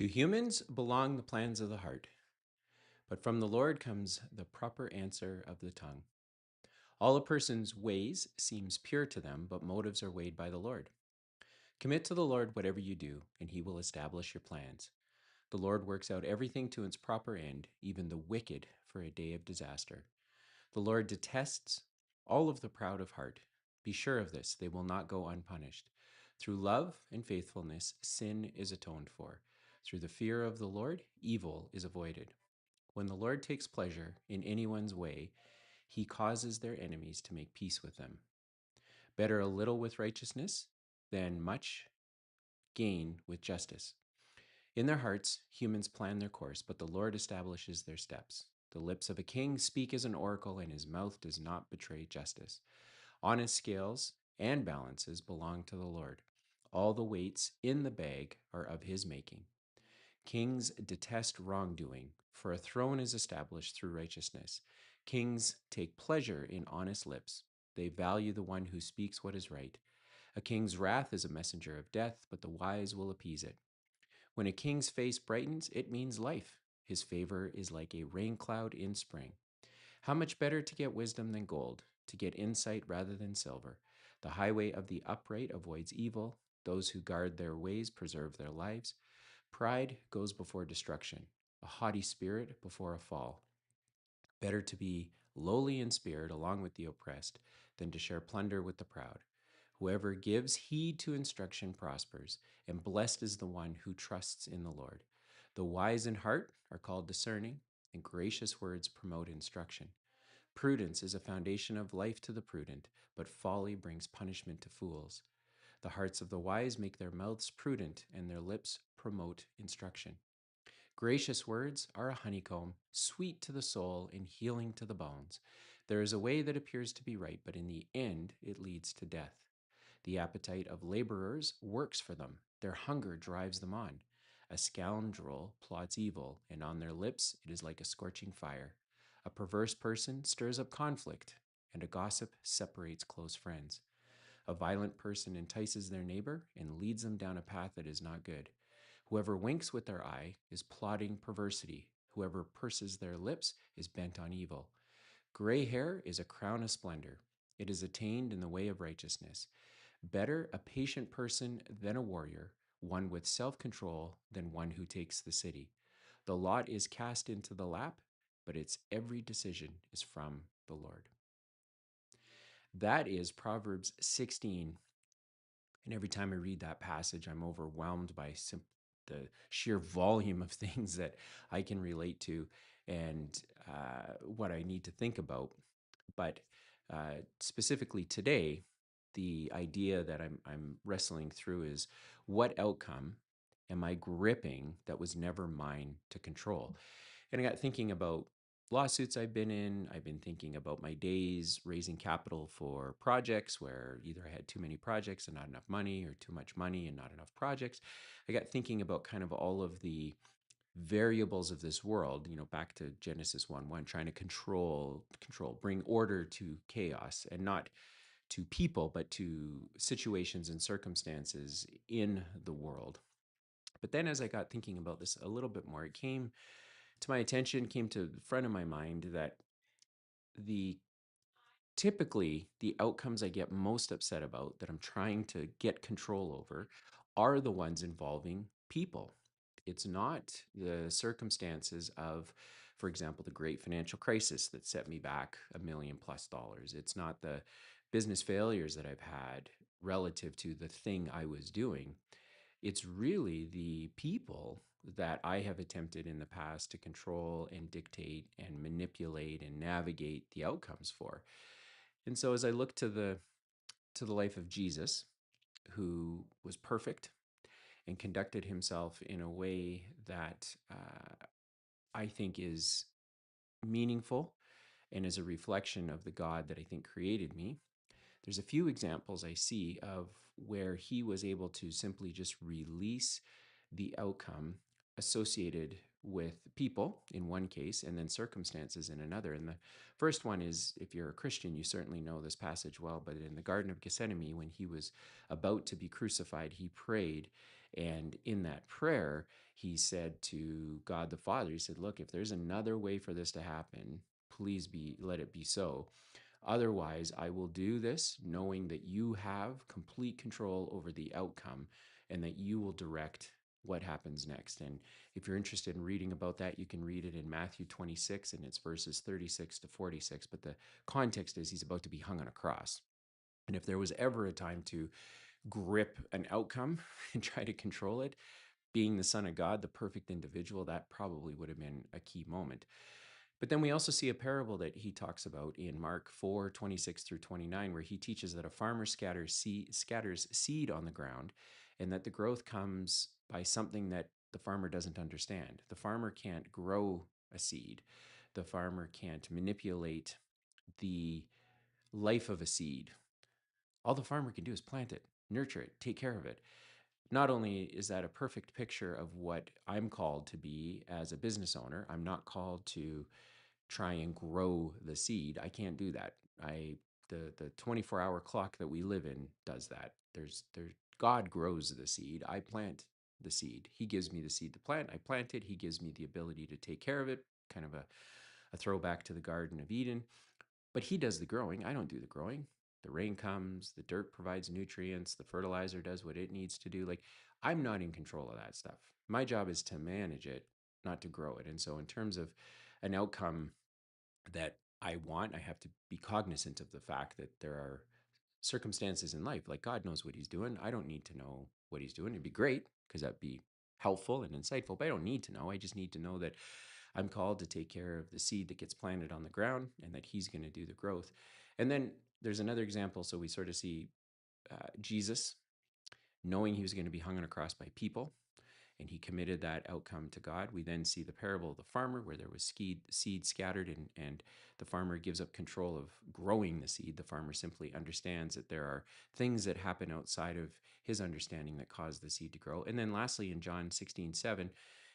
To humans belong the plans of the heart, but from the Lord comes the proper answer of the tongue. All a person's ways seems pure to them, but motives are weighed by the Lord. Commit to the Lord whatever you do, and he will establish your plans. The Lord works out everything to its proper end, even the wicked for a day of disaster. The Lord detests all of the proud of heart. Be sure of this, they will not go unpunished. Through love and faithfulness, sin is atoned for. Through the fear of the Lord, evil is avoided. When the Lord takes pleasure in anyone's way, he causes their enemies to make peace with them. Better a little with righteousness than much gain with justice. In their hearts, humans plan their course, but the Lord establishes their steps. The lips of a king speak as an oracle, and his mouth does not betray justice. Honest scales and balances belong to the Lord. All the weights in the bag are of his making. Kings detest wrongdoing, for a throne is established through righteousness. Kings take pleasure in honest lips. They value the one who speaks what is right. A king's wrath is a messenger of death, but the wise will appease it. When a king's face brightens, it means life. His favor is like a rain cloud in spring. How much better to get wisdom than gold, to get insight rather than silver. The highway of the upright avoids evil. Those who guard their ways preserve their lives. Pride goes before destruction, a haughty spirit before a fall. Better to be lowly in spirit along with the oppressed than to share plunder with the proud. Whoever gives heed to instruction prospers, and blessed is the one who trusts in the Lord. The wise in heart are called discerning, and gracious words promote instruction. Prudence is a foundation of life to the prudent, but folly brings punishment to fools. The hearts of the wise make their mouths prudent, and their lips promote instruction. Gracious words are a honeycomb, sweet to the soul and healing to the bones. There is a way that appears to be right, but in the end it leads to death. The appetite of laborers works for them, their hunger drives them on. A scoundrel plots evil, and on their lips it is like a scorching fire. A perverse person stirs up conflict, and a gossip separates close friends. A violent person entices their neighbor and leads them down a path that is not good. Whoever winks with their eye is plotting perversity. Whoever purses their lips is bent on evil. Gray hair is a crown of splendor. It is attained in the way of righteousness. Better a patient person than a warrior, one with self control than one who takes the city. The lot is cast into the lap, but its every decision is from the Lord. That is Proverbs 16. And every time I read that passage, I'm overwhelmed by the sheer volume of things that I can relate to and what I need to think about. But specifically today, the idea that I'm wrestling through is what outcome am I gripping that was never mine to control? And I got thinking about lawsuits I've been in. I've been thinking about my days raising capital for projects where either I had too many projects and not enough money, or too much money and not enough projects. I got thinking about kind of all of the variables of this world, back to Genesis 1:1, trying to control, bring order to chaos, and not to people, but to situations and circumstances in the world. But then as I got thinking about this a little bit more, it came to my attention, came to the front of my mind that the typically the outcomes I get most upset about, that I'm trying to get control over, are the ones involving people. It's not the circumstances of, for example, the great financial crisis that set me back $1 million+. It's not the business failures that I've had relative to the thing I was doing. It's really the people that I have attempted in the past to control and dictate and manipulate and navigate the outcomes for. And so as I look to the life of Jesus, who was perfect and conducted himself in a way that I think is meaningful and is a reflection of the God that I think created me, there's a few examples I see of where he was able to simply just release the outcome associated with people in one case and then circumstances in another. And the first one is, if you're a Christian, you certainly know this passage well, but in the Garden of Gethsemane, when he was about to be crucified, he prayed And in that prayer, he said to God the Father, he said, look, if there's another way for this to happen, please let it be so. Otherwise, I will do this knowing that you have complete control over the outcome and that you will direct what happens next. And if you're interested in reading about that, you can read it in Matthew 26 and it's verses 36 to 46. But the context is he's about to be hung on a cross. And if there was ever a time to grip an outcome and try to control it, being the Son of God, the perfect individual, that probably would have been a key moment. But then we also see a parable that he talks about in Mark 4:26 through 29, where he teaches that a farmer scatters seed on the ground and that the growth comes by something that the farmer doesn't understand. The farmer can't grow a seed. The farmer can't manipulate the life of a seed. All the farmer can do is plant it, nurture it, take care of it. Not only is that a perfect picture of what I'm called to be as a business owner, I'm not called to try and grow the seed. I can't do that. The 24-hour clock that we live in does that. There's God grows the seed. I plant the seed. He gives me the seed to plant. I plant it. He gives me the ability to take care of it. Kind of a throwback to the Garden of Eden. But he does the growing. I don't do the growing. The rain comes, the dirt provides nutrients, the fertilizer does what it needs to do. Like, I'm not in control of that stuff. My job is to manage it, not to grow it. And so, in terms of an outcome that I want, I have to be cognizant of the fact that there are circumstances in life. Like, God knows what he's doing. I don't need to know what he's doing. It'd be great because that'd be helpful and insightful, but I don't need to know. I just need to know that I'm called to take care of the seed that gets planted on the ground and that he's going to do the growth. And then there's another example. So we sort of see Jesus knowing he was going to be hung on a cross by people, and he committed that outcome to God. We then see the parable of the farmer where there was seed scattered and the farmer gives up control of growing the seed. The farmer simply understands that there are things that happen outside of his understanding that cause the seed to grow. And then lastly, in John 16:7,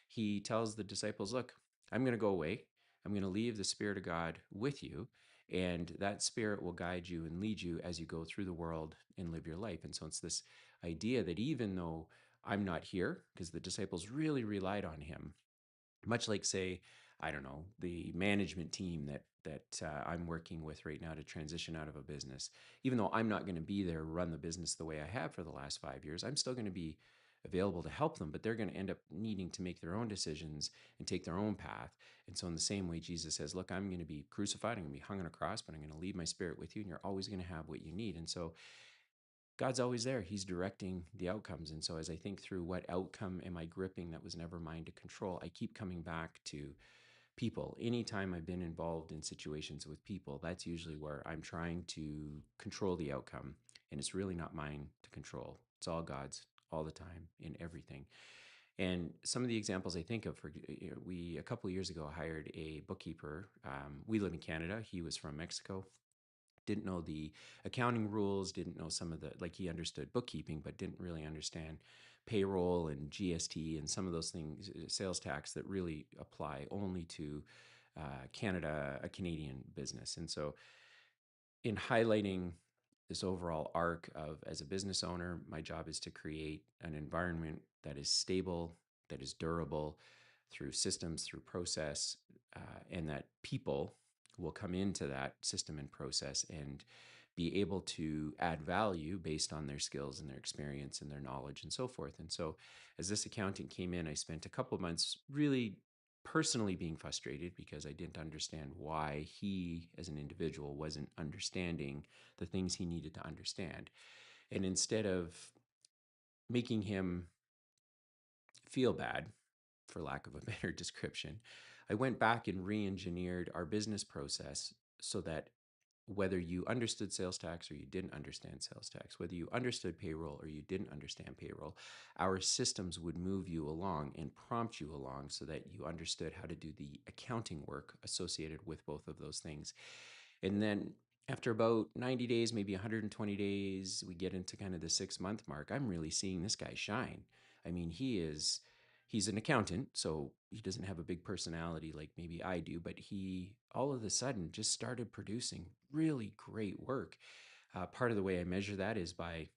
he tells the disciples, look, I'm going to go away. I'm going to leave the Spirit of God with you. And that Spirit will guide you and lead you as you go through the world and live your life. And so it's this idea that even though I'm not here, because the disciples really relied on him, much like, say, I don't know, the management team that I'm working with right now to transition out of a business. Even though I'm not going to be there run the business the way I have for the last 5 years, I'm still going to be available to help them, but they're going to end up needing to make their own decisions and take their own path. And so in the same way, Jesus says, look, I'm going to be crucified, I'm going to be hung on a cross, but I'm going to leave my Spirit with you, and you're always going to have what you need. And so God's always there. He's directing the outcomes. And so as I think through what outcome am I gripping that was never mine to control, I keep coming back to people. Anytime I've been involved in situations with people, that's usually where I'm trying to control the outcome. And it's really not mine to control. It's all God's all the time in everything. And some of the examples I think of, we a couple of years ago hired a bookkeeper. We live in Canada. He was from Mexico, didn't know the accounting rules, didn't know some of the, like, he understood bookkeeping, but didn't really understand payroll and GST and some of those things, sales tax that really apply only to Canada, a Canadian business. And so, in highlighting this overall arc of, as a business owner, my job is to create an environment that is stable, that is durable through systems, through process, and that people will come into that system and process and be able to add value based on their skills and their experience and their knowledge and so forth. And so, as this accountant came in, I spent a couple of months really personally being frustrated because I didn't understand why he, as an individual, wasn't understanding the things he needed to understand. And instead of making him feel bad, for lack of a better description, I went back and re engineered our business process so that whether you understood sales tax or you didn't understand sales tax, whether you understood payroll or you didn't understand payroll, our systems would move you along and prompt you along so that you understood how to do the accounting work associated with both of those things. And then after about 90 days, maybe 120 days, we get into kind of the 6 month mark. I'm really seeing this guy shine. I mean, he's an accountant, so he doesn't have a big personality like maybe I do, but he all of a sudden just started producing really great work. Part of the way I measure that is by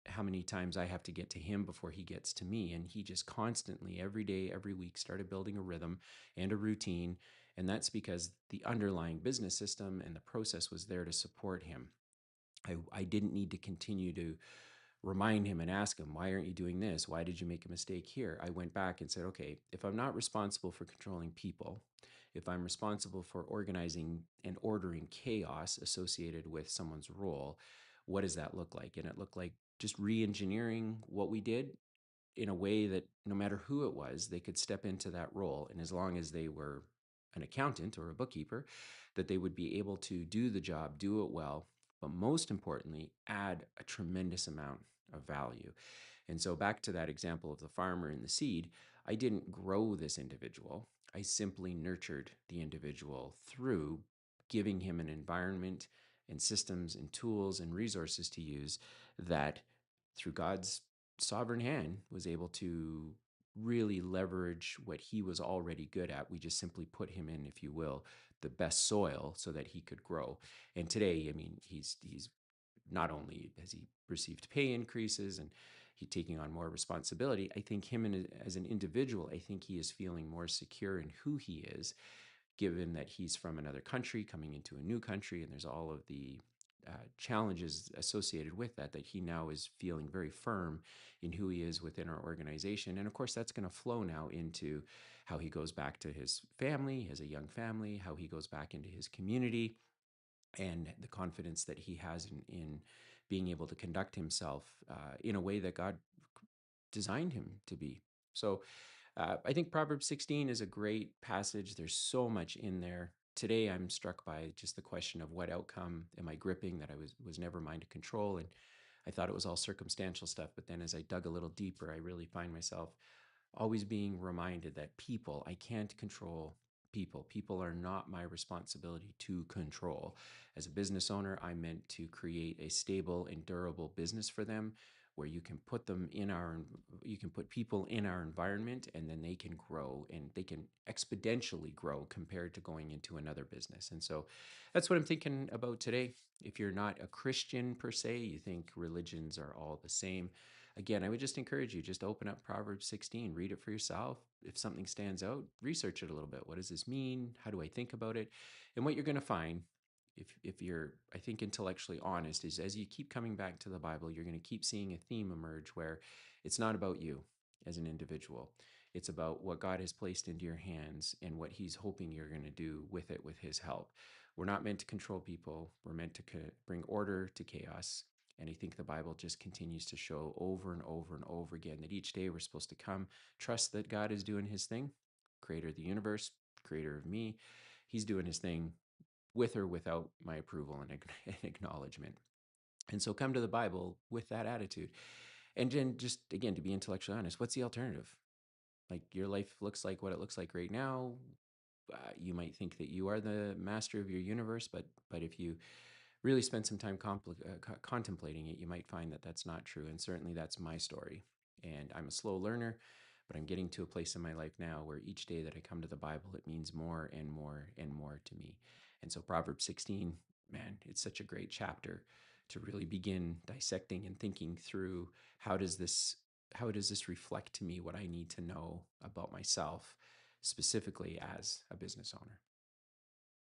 how many times I have to get to him before he gets to me. And he just constantly, every day, every week, started building a rhythm and a routine. And that's because the underlying business system and the process was there to support him. I didn't need to continue to remind him and ask him, why aren't you doing this? Why did you make a mistake here? I went back and said, okay, if I'm not responsible for controlling people, if I'm responsible for organizing and ordering chaos associated with someone's role, what does that look like? And it looked like just re engineering what we did in a way that no matter who it was, they could step into that role. And as long as they were an accountant or a bookkeeper, that they would be able to do the job, do it well, but most importantly, add a tremendous amount of value. And so, back to that example of the farmer and the seed, I didn't grow this individual. I simply nurtured the individual through giving him an environment and systems and tools and resources to use that, through God's sovereign hand, was able to really leverage what he was already good at. We just simply put him in, if you will, the best soil so that he could grow. And today, I mean, he's not only has he received pay increases and he taking on more responsibility, I think him as an individual, I think he is feeling more secure in who he is, given that he's from another country coming into a new country, and there's all of the challenges associated with that, that he now is feeling very firm in who he is within our organization. And of course, that's going to flow now into how he goes back to his family, as a young family, how he goes back into his community, and the confidence that he has in being able to conduct himself in a way that God designed him to be. So I think Proverbs 16 is a great passage. There's so much in there. Today, I'm struck by just the question of what outcome am I gripping that I was never mine to control. And I thought it was all circumstantial stuff. But then as I dug a little deeper, I really find myself always being reminded that people, I can't control people. People are not my responsibility to control. As a business owner, I'm meant to create a stable and durable business for them, where you can put people in our environment, and then they can grow, and they can exponentially grow compared to going into another business. And so that's what I'm thinking about today. If you're not a Christian per se, you think religions are all the same, again, I would just encourage you, just open up Proverbs 16, read it for yourself. If something stands out, research it a little bit. What does this mean? How do I think about it? And what you're going to find, if you're, I think, intellectually honest, is as you keep coming back to the Bible, you're going to keep seeing a theme emerge where it's not about you as an individual. It's about what God has placed into your hands and what he's hoping you're going to do with it with his help. We're not meant to control people. We're meant to bring order to chaos. And I think the Bible just continues to show over and over and over again that each day we're supposed to come, trust that God is doing his thing, creator of the universe, creator of me. He's doing his thing with or without my approval and acknowledgement. And so come to the Bible with that attitude. And then, just again, to be intellectually honest, what's the alternative? Like, your life looks like what it looks like right now. You might think that you are the master of your universe, but if you really spend some time contemplating it, you might find that that's not true. And certainly that's my story. And I'm a slow learner, but I'm getting to a place in my life now where each day that I come to the Bible, it means more and more and more to me. And so Proverbs 16, man, it's such a great chapter to really begin dissecting and thinking through how does this reflect to me what I need to know about myself, specifically as a business owner.